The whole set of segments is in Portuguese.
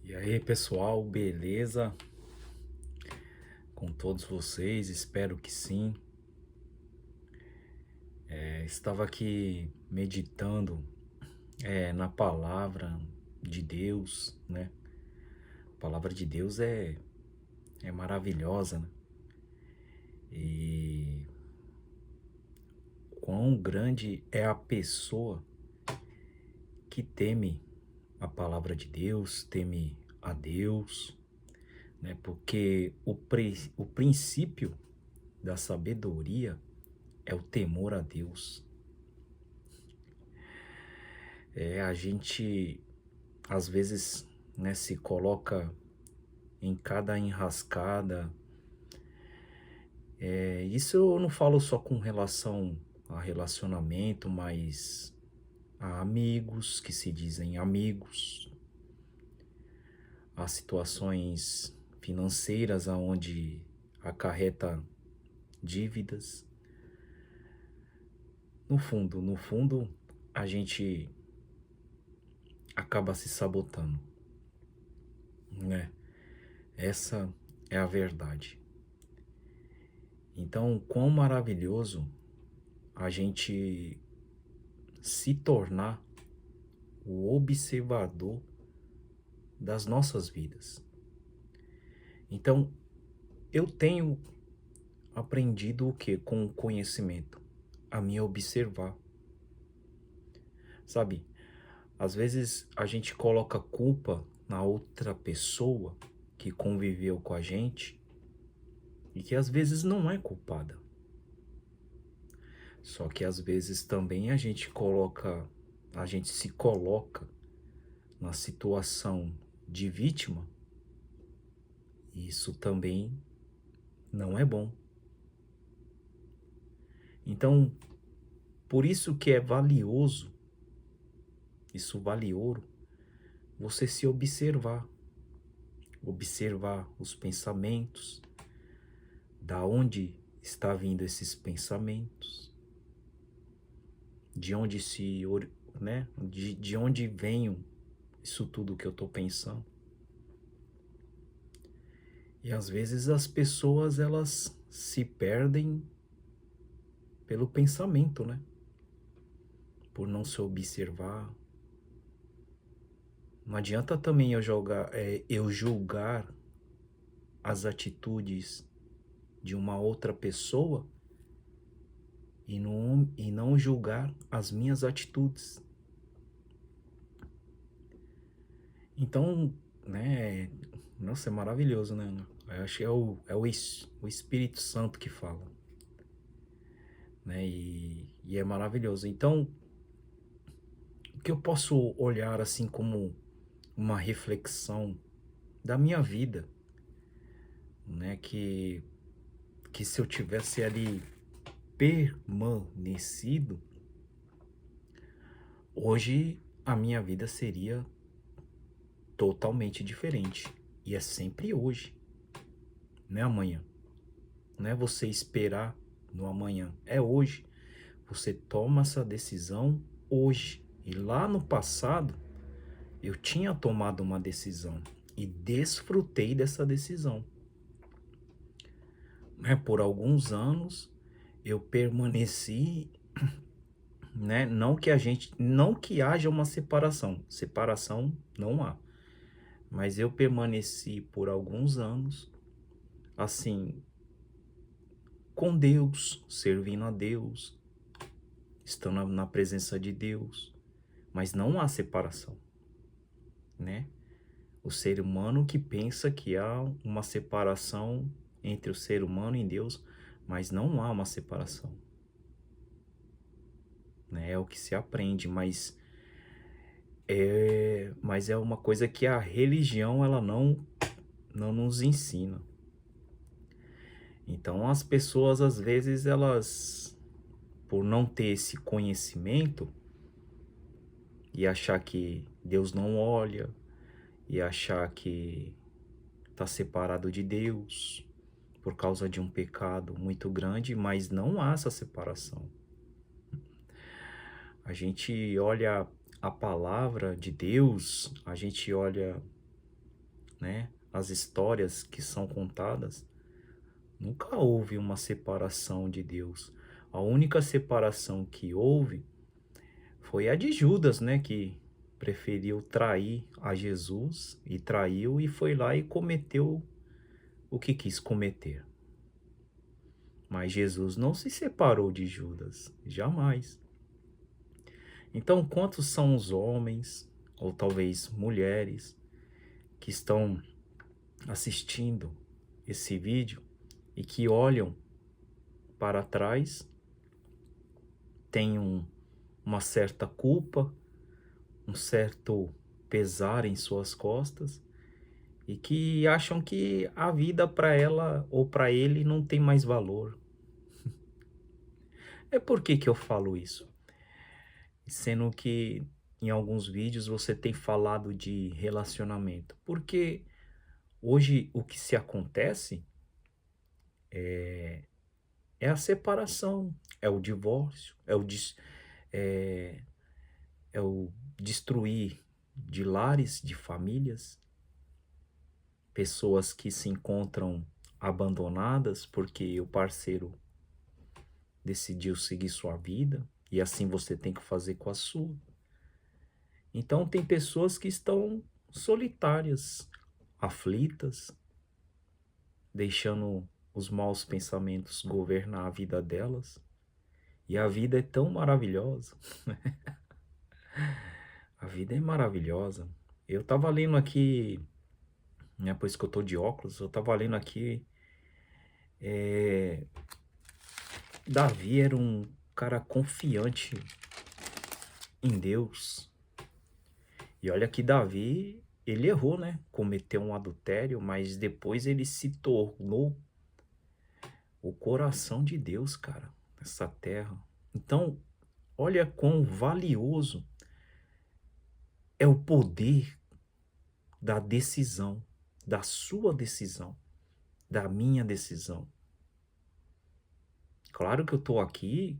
E aí, pessoal, beleza? Com todos vocês? Espero que sim. Estava aqui meditando na palavra de Deus, né? A palavra de Deus é maravilhosa, né? E quão grande é a pessoa que teme a palavra de Deus, teme a Deus, né? Porque o princípio da sabedoria é o temor a Deus. A gente às vezes, né, se coloca em cada enrascada. Isso eu não falo só com relação a relacionamento, mas a amigos que se dizem amigos, a situações financeiras aonde acarreta dívidas. No fundo, a gente acaba se sabotando, né? Essa é a verdade. Então, quão maravilhoso a gente se tornar o observador das nossas vidas. Então, eu tenho aprendido o que com o conhecimento? A me observar. Sabe, às vezes a gente coloca culpa na outra pessoa que conviveu com a gente e que às vezes não é culpada. Só que às vezes também a gente se coloca na situação de vítima, e isso também não é bom. Então, por isso que é valioso, isso vale ouro, você se observar, observar os pensamentos, da onde está vindo esses pensamentos, de onde né, de onde vem isso tudo que eu estou pensando. E às vezes as pessoas elas se perdem pelo pensamento, né? Por não se observar. Não adianta também eu julgar as atitudes de uma outra pessoa e não julgar as minhas atitudes. Então, né, nossa, é maravilhoso, né? Eu acho que o Espírito Santo que fala, né? E é maravilhoso. Então, o que eu posso olhar assim como uma reflexão da minha vida, né? Que se eu tivesse ali permanecido, hoje a minha vida seria totalmente diferente. E é sempre hoje, não é amanhã. Não é você esperar no amanhã, é hoje. Você toma essa decisão hoje. E lá no passado, eu tinha tomado uma decisão e desfrutei dessa decisão. Né? Por alguns anos, eu permaneci, né? Não que haja uma separação não há. Mas eu permaneci por alguns anos, assim, com Deus, servindo a Deus, estando na presença de Deus. Mas não há separação, né? O ser humano que pensa que há uma separação entre o ser humano e Deus, mas não há uma separação, né? É o que se aprende, mas é uma coisa que a religião ela não nos ensina. Então as pessoas às vezes elas, por não ter esse conhecimento e achar que Deus não olha, e achar que está separado de Deus por causa de um pecado muito grande, mas não há essa separação. A gente olha a palavra de Deus, a gente olha né, as histórias que são contadas, nunca houve uma separação de Deus. A única separação que houve foi a de Judas, né, que preferiu trair a Jesus e traiu e foi lá e cometeu o que quis cometer. Mas Jesus não se separou de Judas, jamais. Então, quantos são os homens, ou talvez mulheres, que estão assistindo esse vídeo e que olham para trás, têm uma certa culpa, um certo pesar em suas costas e que acham que a vida para ela ou para ele não tem mais valor. É por que que eu falo isso? Sendo que em alguns vídeos você tem falado de relacionamento. Porque hoje o que se acontece é a separação, é o divórcio, é, é o destruir de lares, de famílias, pessoas que se encontram abandonadas porque o parceiro decidiu seguir sua vida e assim você tem que fazer com a sua. Então tem pessoas que estão solitárias, aflitas, deixando os maus pensamentos governar a vida delas. E a vida é tão maravilhosa. A vida é maravilhosa. Eu tava lendo aqui, né, por isso que eu tô de óculos, eu tava lendo aqui, é, Davi era um cara confiante em Deus. E olha que Davi, ele errou, né? Cometeu um adultério, mas depois ele se tornou o coração de Deus, cara, nessa terra. Então, olha quão valioso é o poder da decisão, da sua decisão, da minha decisão. Claro que eu tô aqui,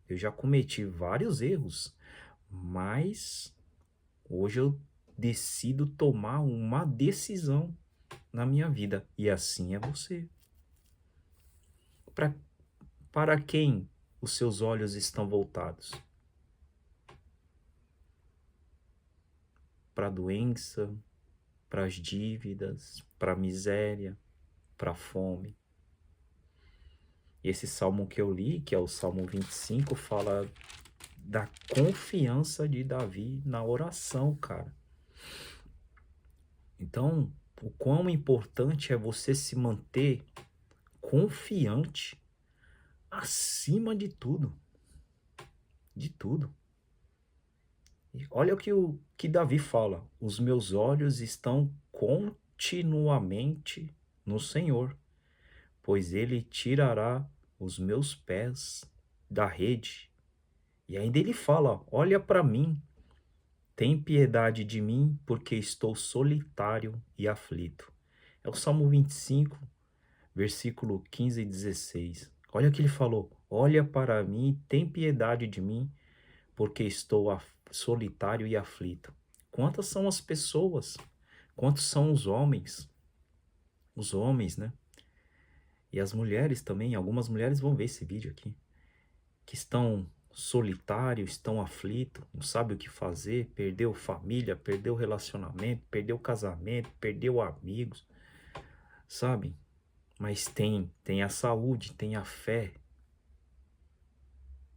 eu já cometi vários erros, mas hoje eu decido tomar uma decisão na minha vida. E assim é você. Pra, para quem os seus olhos estão voltados? Para a doença, para as dívidas, para a miséria, para a fome. E esse salmo que eu li, que é o Salmo 25, fala da confiança de Davi na oração, cara. Então, o quão importante é você se manter confiante acima de tudo. De tudo. E olha o que Davi fala: os meus olhos estão continuamente no Senhor, pois ele tirará os meus pés da rede. E ainda ele fala: olha para mim, tem piedade de mim, porque estou solitário e aflito. É o Salmo 25, versículo 15 e 16. Olha o que ele falou: olha para mim, tem piedade de mim, porque estou solitário e aflito. Quantas são as pessoas? Quantos são os homens? Os homens, né? E as mulheres também, algumas mulheres vão ver esse vídeo aqui, que estão solitários, estão aflitos, não sabe o que fazer, perdeu família, perdeu relacionamento, perdeu casamento, perdeu amigos, sabe? Mas tem a saúde, tem a fé.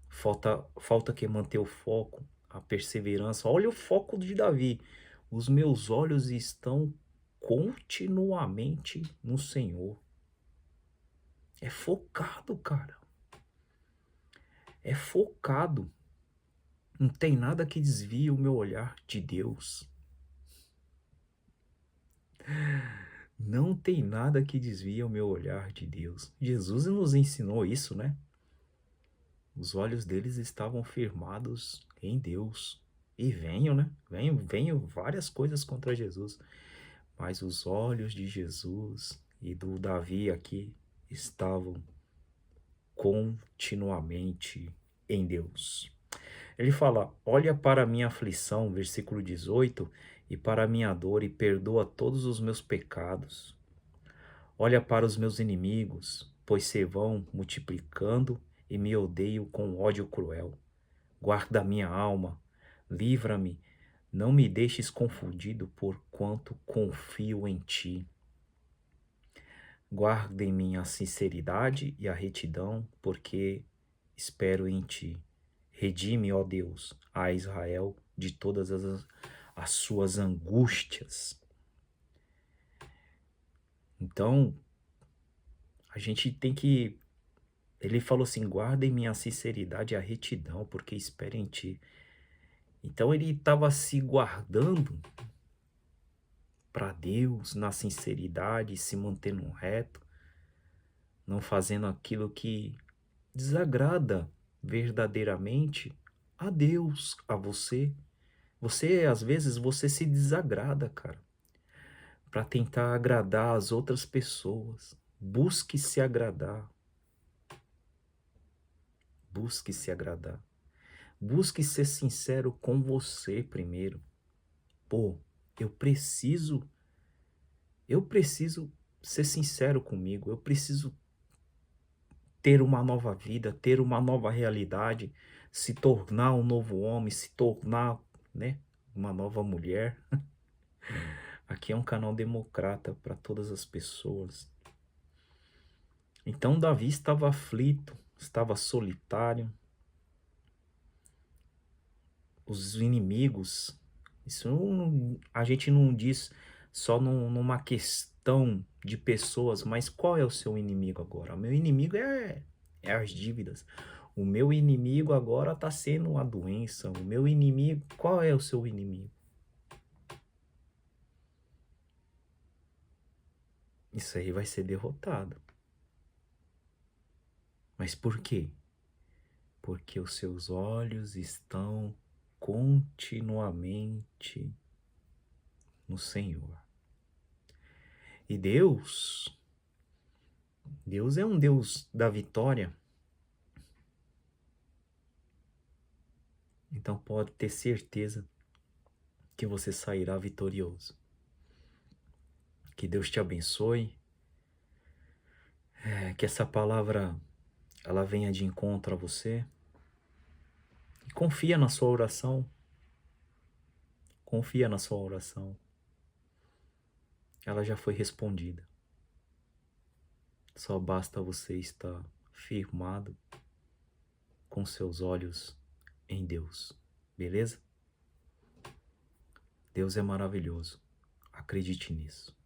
Falta que manter o foco, a perseverança. Olha o foco de Davi. Os meus olhos estão continuamente no Senhor. É focado, cara. É focado. Não tem nada que desvie o meu olhar de Deus. Não tem nada que desvie o meu olhar de Deus. Jesus nos ensinou isso, né? Os olhos deles estavam firmados em Deus. E venham, né? Venham várias coisas contra Jesus. Mas os olhos de Jesus e do Davi aqui estavam continuamente em Deus. Ele fala: olha para a minha aflição, versículo 18, e para a minha dor e perdoa todos os meus pecados. Olha para os meus inimigos, pois se vão multiplicando e me odeiam com ódio cruel. Guarda minha alma, livra-me, não me deixes confundido por quanto confio em ti. Guarda em mim a sinceridade e a retidão, porque espero em ti. Redime, ó Deus, a Israel de todas as suas angústias. Então, a gente tem que. Ele falou assim: guarda em mim a sinceridade e a retidão, porque espero em ti. Então, ele estava se guardando para Deus na sinceridade, se mantendo reto, não fazendo aquilo que desagrada verdadeiramente a Deus, a você. Você, às vezes, você se desagrada, cara, para tentar agradar as outras pessoas. Busque se agradar. Busque se agradar. Busque ser sincero com você primeiro. Pô, eu preciso ser sincero comigo. Eu preciso ter uma nova vida, ter uma nova realidade, se tornar um novo homem, se tornar, né, uma nova mulher. Aqui é um canal democrata para todas as pessoas. Então Davi estava aflito, estava solitário. Os inimigos, a gente não diz só numa questão de pessoas, mas qual é o seu inimigo agora? O meu inimigo é as dívidas. O meu inimigo agora está sendo a doença. O meu inimigo, qual é o seu inimigo? Isso aí vai ser derrotado. Mas por quê? Porque os seus olhos estão continuamente no Senhor. E Deus é um Deus da vitória. Então pode ter certeza que você sairá vitorioso. Que Deus te abençoe. Que essa palavra ela venha de encontro a você. E confia na sua oração. Confia na sua oração. Ela já foi respondida. Só basta você estar firmado com seus olhos em Deus. Beleza? Deus é maravilhoso. Acredite nisso.